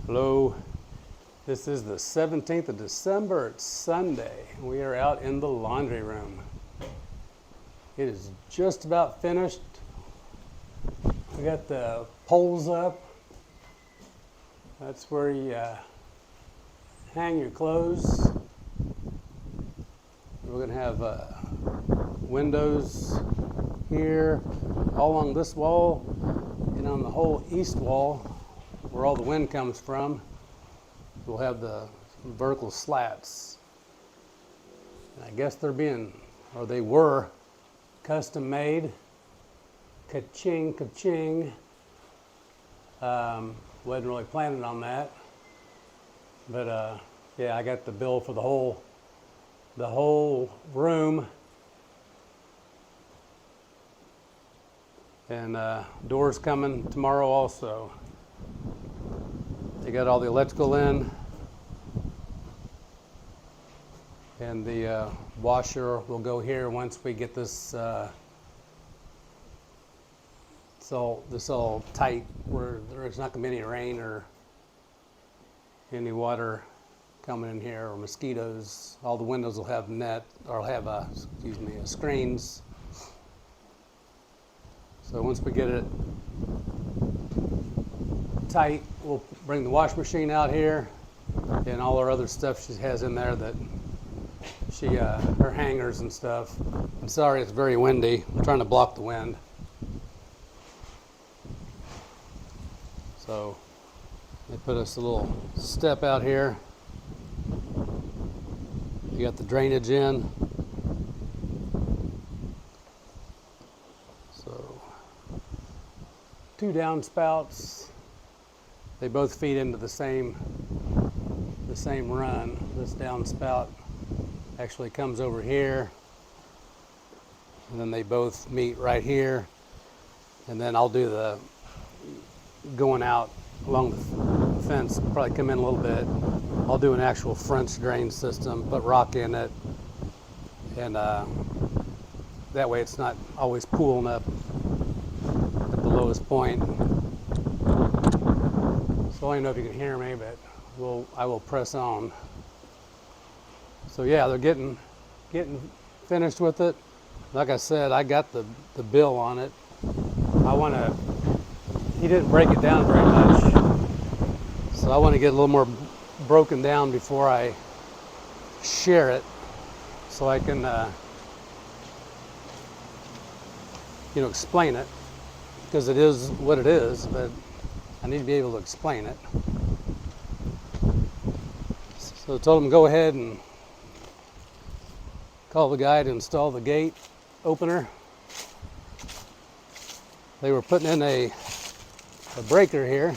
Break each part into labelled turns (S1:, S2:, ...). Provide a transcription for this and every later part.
S1: Hello, this is the 17th of December, it's Sunday. We are out in the laundry room. It is just about finished. We got the poles up. That's where you hang your clothes. We're gonna have windows here, all along this wall, and on the whole east wall, where all the wind comes from, we'll have the vertical slats. And I guess they're being, or they were, custom made. Ka-ching, ka-ching. Wasn't really planning on that. But yeah, I got the bill for the whole room. And doors coming tomorrow also. They got all the electrical in, and the washer will go here once we get this all tight, where there's not going to be any rain or any water coming in here or mosquitoes. All the windows will have screens. So once we get it tight, we'll bring the wash machine out here and all her other stuff she has in there, that her hangers and stuff. I'm sorry, it's very windy. I'm trying to block the wind. So they put us a little step out here. You got the drainage in. So 2 downspouts. They both feed into the same run. This downspout actually comes over here, and then they both meet right here. And then I'll do the going out along the fence, probably come in a little bit. I'll do an actual French drain system, put rock in it, and that way it's not always pooling up at the lowest point. So I don't know if you can hear me, but I will press on. So yeah, they're getting finished with it. Like I said, I got the bill on it. He didn't break it down very much, so I want to get a little more broken down before I share it, so I can explain it, because it is what it is, but I need to be able to explain it. So I told him go ahead and call the guy to install the gate opener. They were putting in a breaker here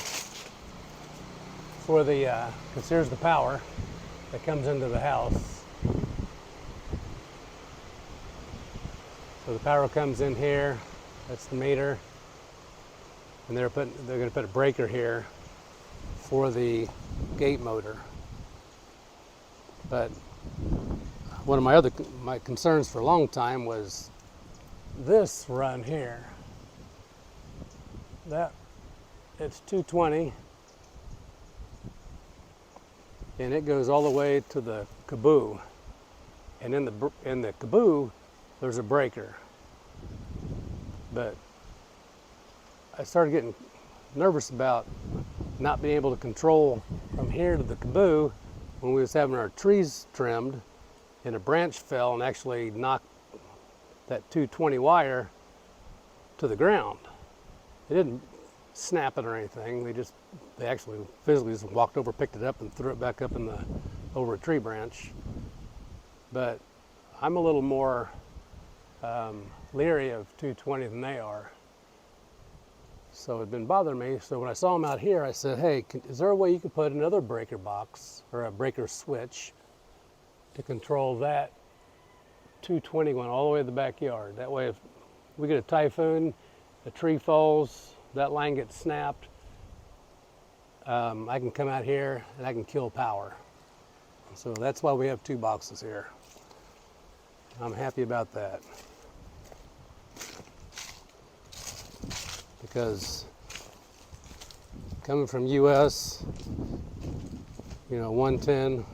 S1: for the, because here's the power that comes into the house. So the power comes in here, that's the meter. And they're going to put a breaker here for the gate motor. But one of my concerns for a long time was this run here. It's 220, and it goes all the way to the caboo. And in the caboo, there's a breaker. But I started getting nervous about not being able to control from here to the caboo when we was having our trees trimmed, and a branch fell and actually knocked that 220 wire to the ground. It didn't snap it or anything. They actually physically just walked over, picked it up, and threw it back up over a tree branch. But I'm a little more leery of 220 than they are. So it'd been bothering me. So when I saw them out here, I said, hey, is there a way you could put another breaker box or a breaker switch to control that 220 going all the way to the backyard? That way if we get a typhoon, a tree falls, that line gets snapped, I can come out here and I can kill power. So that's why we have 2 boxes here. I'm happy about that. because coming from US, you know, 110.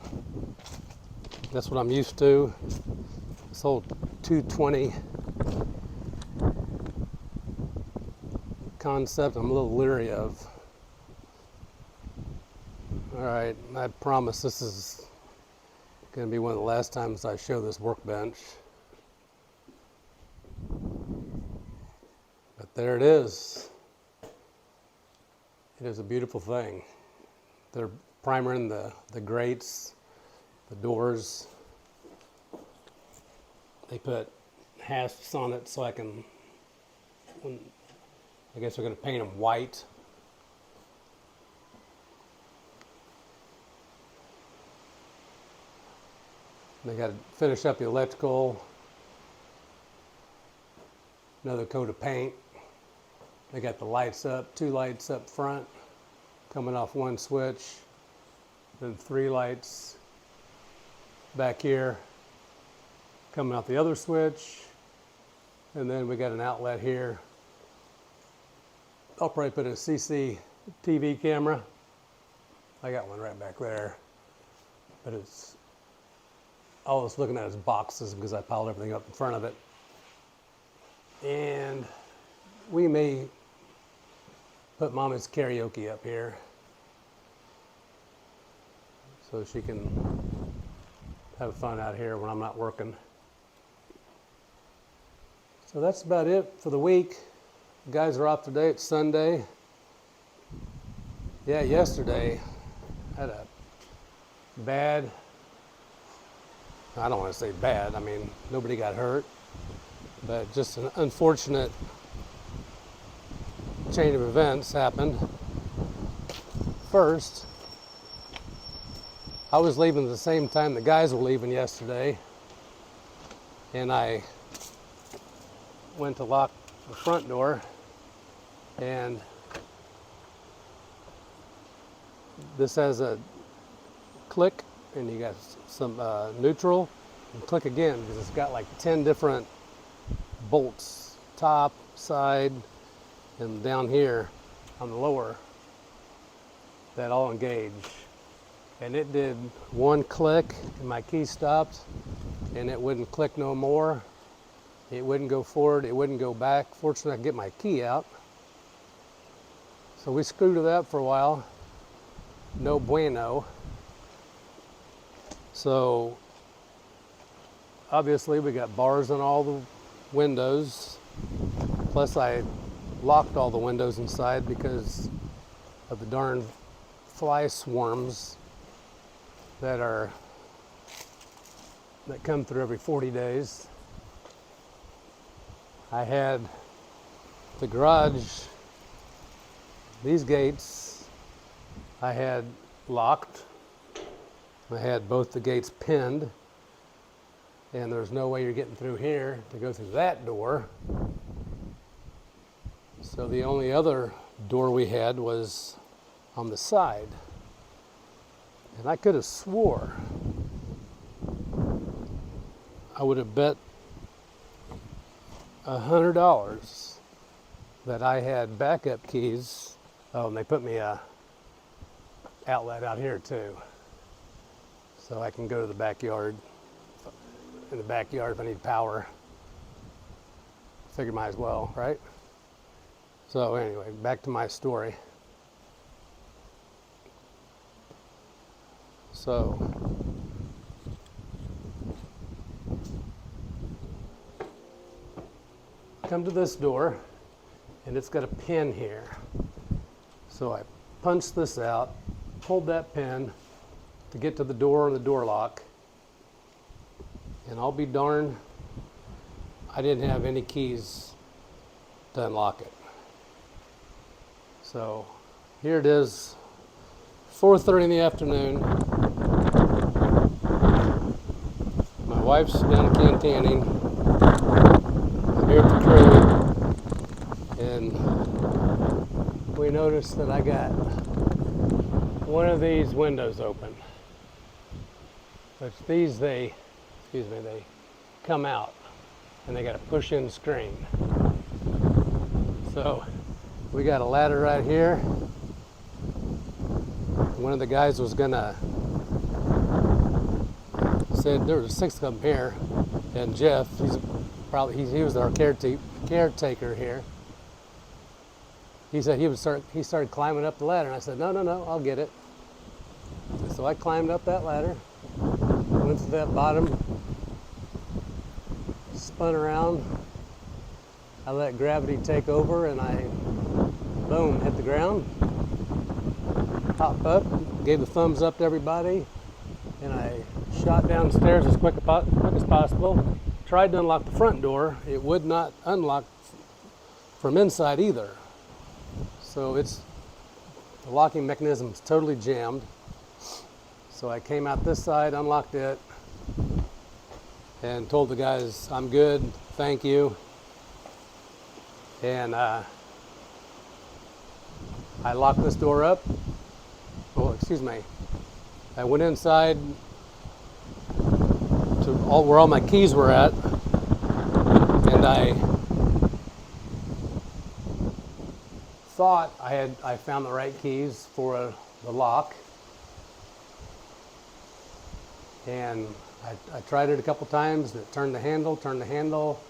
S1: That's what I'm used to. This whole 220 concept I'm a little leery of. All right, I promise this is going to be one of the last times I show this workbench. But there it is. It is a beautiful thing. They're primering the grates, the doors. They put hasps on it so I guess we're going to paint them white. They got to finish up the electrical, another coat of paint. They got the lights up, 2 lights up front, coming off 1 switch, then 3 lights back here, coming off the other switch, and then we got an outlet here. I'll probably put a CCTV camera. I got one right back there, but all I was looking at is boxes because I piled everything up in front of it. And we may put Mama's karaoke up here so she can have fun out here when I'm not working. So that's about it for the week. The guys are off today. It's Sunday. Yeah, yesterday I had a bad, I don't want to say bad, I mean, nobody got hurt, but just an unfortunate chain of events happened. First, I was leaving at the same time the guys were leaving yesterday, and I went to lock the front door, and this has a click, and you got some neutral, and click again because it's got like 10 different bolts, top, side, and down here on the lower, that all engage. And it did 1 click and my key stopped, and it wouldn't click no more. It wouldn't go forward, it wouldn't go back. Fortunately, I could get my key out. So we screwed it up for a while. No bueno. So obviously we got bars on all the windows. Plus I locked all the windows inside because of the darn fly swarms that come through every 40 days. I had the garage, these gates, I had locked. I had both the gates pinned, and there's no way you're getting through here to go through that door. So the only other door we had was on the side. And I could have swore I would have bet $100 that I had backup keys. Oh, and they put me a outlet out here too, so I can go to the backyard. In the backyard, if I need power, figure might as well, right? So anyway, back to my story. So come to this door, and it's got a pin here. So I punched this out, pulled that pin to get to the door and the door lock, and I'll be darned, I didn't have any keys to unlock it. So here it is, 4:30 in the afternoon. My wife's down cantanning. I'm here at the crew, and we noticed that I got one of these windows open. Which these, they come out, and they got a push-in screen. So we got a ladder right here, one of the guys was gonna, said there was 6 of them here, and Jeff, he was our caretaker here. He said he started climbing up the ladder, and I said, no, I'll get it. So I climbed up that ladder, went to that bottom, spun around. I let gravity take over, and I, boom, hit the ground, hopped up, gave the thumbs up to everybody, and I shot downstairs as quick as possible. Tried to unlock the front door. It would not unlock from inside either. So the locking mechanism is totally jammed. So I came out this side, unlocked it, and told the guys, I'm good, thank you. And I locked this door up. Oh, excuse me. I went inside to where all my keys were at, and I thought I found the right keys for the lock. And I tried it a couple times. It turned the handle.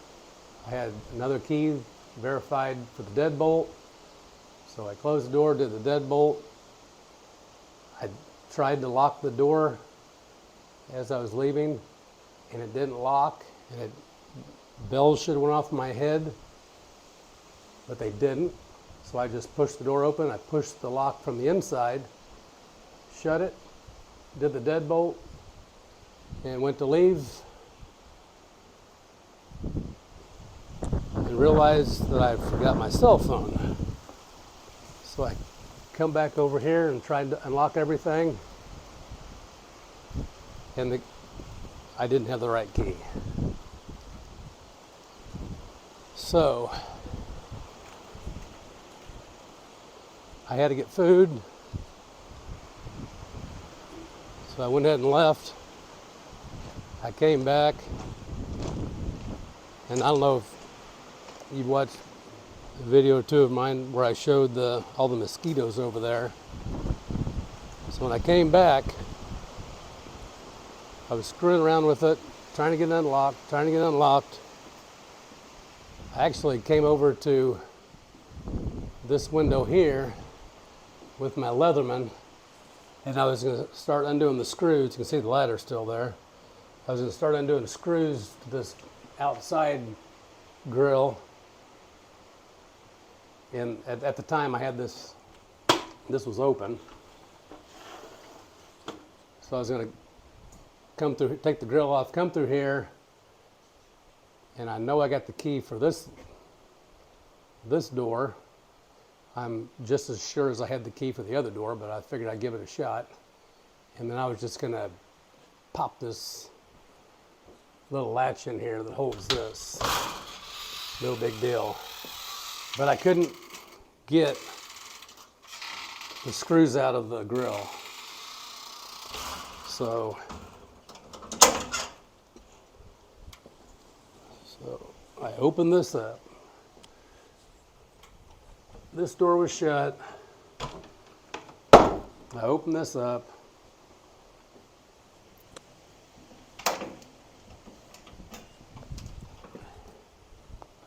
S1: I had another key verified for the deadbolt. So I closed the door, did the deadbolt. I tried to lock the door as I was leaving, and it didn't lock. And bells should have went off my head, but they didn't. So I just pushed the door open. I pushed the lock from the inside, shut it, did the deadbolt, and went to leave, and realized that I forgot my cell phone. So I come back over here and tried to unlock everything, and I didn't have the right key. So I had to get food, so I went ahead and left. I came back, and I don't know if you've watched a video or two of mine where I showed all the mosquitoes over there. So when I came back, I was screwing around with it, trying to get it unlocked. I actually came over to this window here with my Leatherman, and I was going to start undoing the screws. You can see the ladder still there. I was going to start undoing the screws to this outside grill. And at the time I had this was open. So I was going to come through, take the grill off, come through here, and I know I got the key for this door. I'm just as sure as I had the key for the other door, but I figured I'd give it a shot. And then I was just going to pop this little latch in here that holds this. No big deal. But I couldn't get the screws out of the grill. So I opened this up. This door was shut. I opened this up.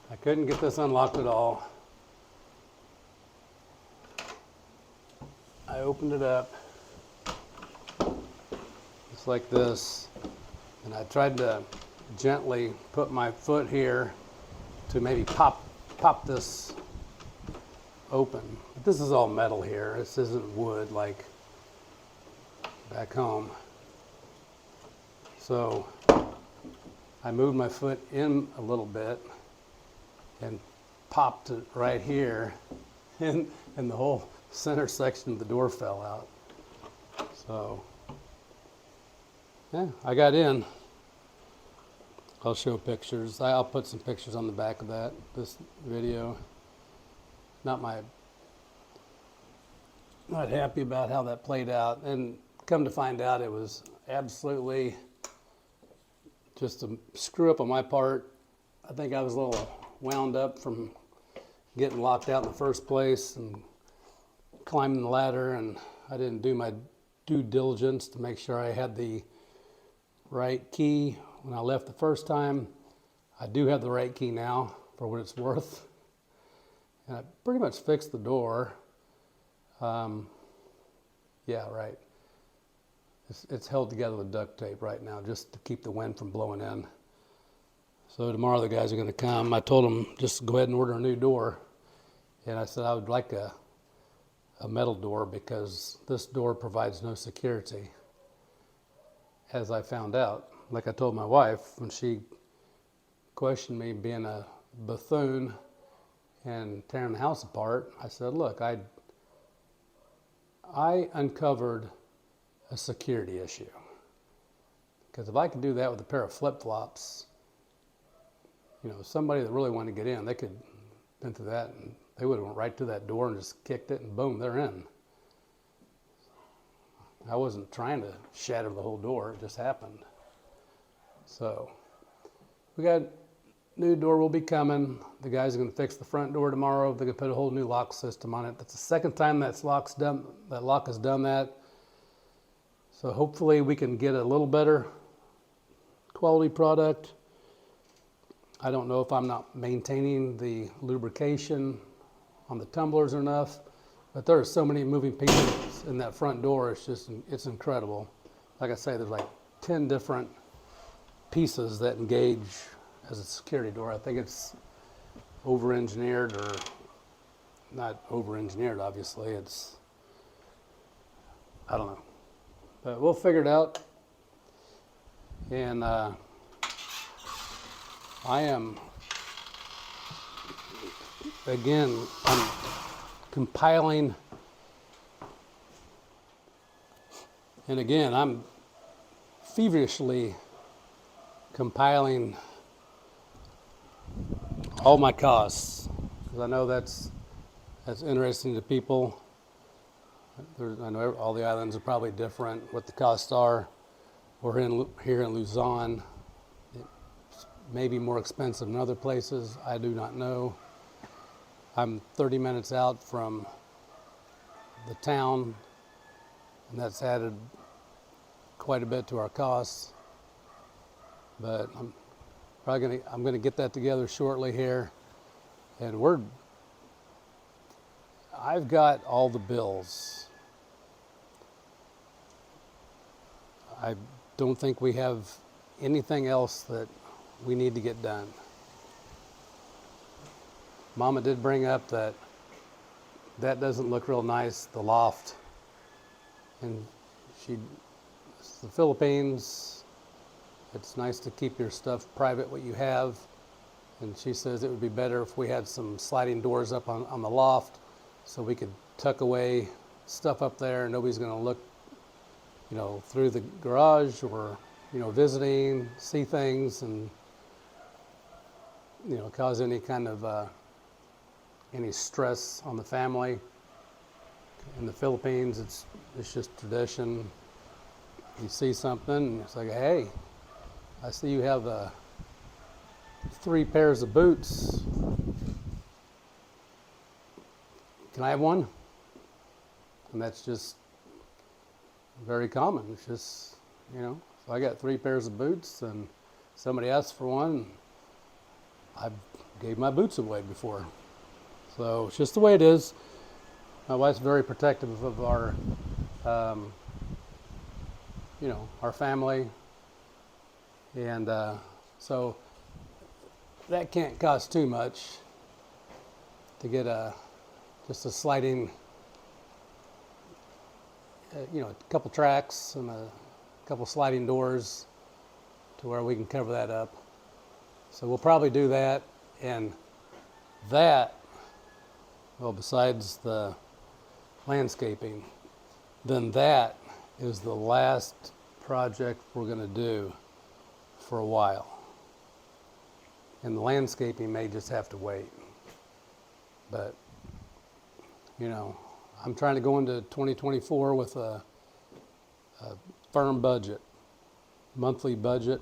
S1: I couldn't get this unlocked at all. I opened it up. It's like this. And I tried to gently put my foot here to maybe pop this open. But this is all metal here. This isn't wood like back home. So I moved my foot in a little bit and popped it right here, and the whole center section of the door fell out. So yeah, I got in. I'll show pictures. I'll put some pictures on the back of this video. Not happy about how that played out, and come to find out it was absolutely just a screw up on my part. I think I was a little wound up from getting locked out in the first place and climbing the ladder, and I didn't do my due diligence to make sure I had the right key when I left the first time. I do have the right key now for what it's worth. And I pretty much fixed the door. Yeah, right. It's held together with duct tape right now just to keep the wind from blowing in. So tomorrow the guys are going to come. I told them just go ahead and order a new door. And I said I would like a metal door because this door provides no security. As I found out, like I told my wife when she questioned me being a buffoon and tearing the house apart, I said, look, I uncovered a security issue. Because if I could do that with a pair of flip-flops, somebody that really wanted to get in, they could have been through that and they would have went right to that door and just kicked it and boom, they're in. I wasn't trying to shatter the whole door, it just happened. So we got new door will be coming. The guys are going to fix the front door tomorrow. They're going to put a whole new lock system on it. That's the second time that lock has done that. So hopefully we can get a little better quality product. I don't know if I'm not maintaining the lubrication on the tumblers enough, but there are so many moving pieces in that front door. It's incredible. Like I say, there's like 10 different pieces that engage as a security door. I think it's over-engineered, or not over-engineered, obviously. I don't know. But we'll figure it out. And I am, again, I'm compiling. And again, I'm feverishly compiling all my costs, because I know that's interesting to people. I know all the islands are probably different, what the costs are. We're here in Luzon. It may be more expensive than other places. I do not know. I'm 30 minutes out from the town, and that's added quite a bit to our costs. But I'm going to get that together shortly here, and I've got all the bills. I don't think we have anything else that we need to get done. Mama did bring up that doesn't look real nice, the loft. And it's the Philippines. It's nice to keep your stuff private, what you have. And she says it would be better if we had some sliding doors up on the loft so we could tuck away stuff up there and nobody's going to look through the garage or visiting, see things, and cause any kind of any stress on the family. In the Philippines, it's just tradition. You see something, it's like, hey, I see you have 3 pairs of boots. Can I have one? And that's just very common. It's just, so I got 3 pairs of boots and somebody asked for one. I gave my boots away before. So it's just the way it is. My wife's very protective of our, our family. And so that can't cost too much to get just a sliding, a couple tracks and a couple sliding doors to where we can cover that up. So we'll probably do that. And that, well, besides the landscaping, then that is the last project we're going to do for a while. And the landscaping may just have to wait. But, I'm trying to go into 2024 with a firm budget, monthly budget.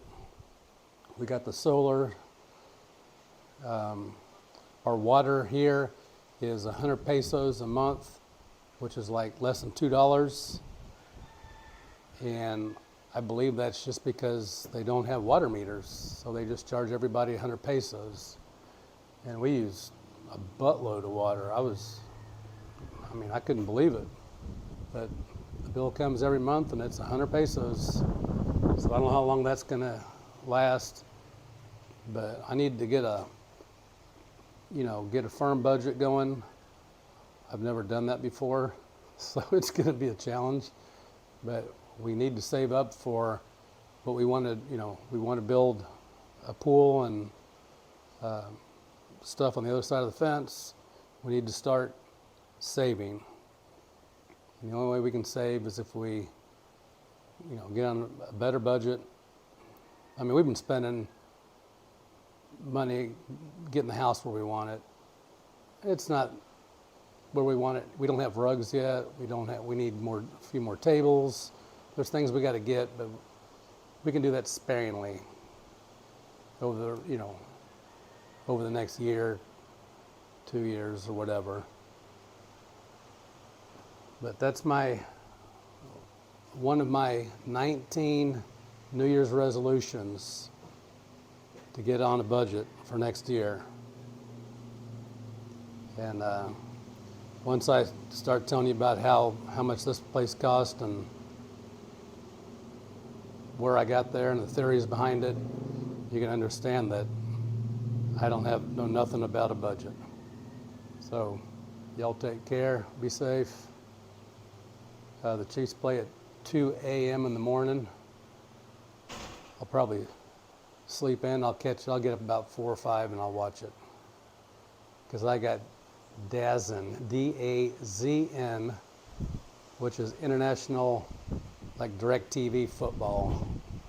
S1: We got the solar. Our water here is 100 pesos a month which is like less than $2. And I believe that's just because they don't have water meters, so they just charge everybody 100 pesos. And we use a buttload of water. I couldn't believe it. But the bill comes every month and it's 100 pesos. So I don't know how long that's gonna last, but I need to get a firm budget going. I've never done that before, so it's gonna be a challenge, but we need to save up for what we want to, we want to build a pool and stuff on the other side of the fence. We need to start saving. And the only way we can save is if we, get on a better budget. We've been spending money getting the house where we want it. It's not where we want it. We don't have rugs yet. We need a few more tables. There's things we got to get, but we can do that sparingly over the next year, 2 years, or whatever. But that's one of my 19 New Year's resolutions, to get on a budget for next year. And once I start telling you about how much this place cost and where I got there and the theories behind it, you can understand that I know nothing about a budget. So y'all take care, be safe. The Chiefs play at 2 a.m. in the morning. I'll probably sleep in. I'll get up about 4 or 5 and I'll watch it. Because I got DAZN, D-A-Z-N, which is international, like DirecTV football,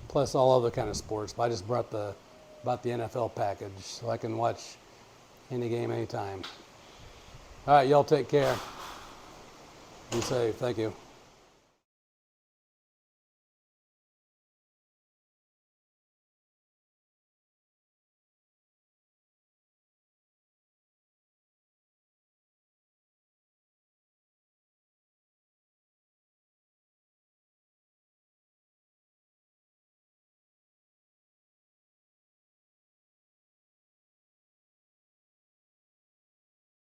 S1: plus all other kind of sports. But I just bought the NFL package so I can watch any game anytime. All right, y'all take care. Be safe. Thank you.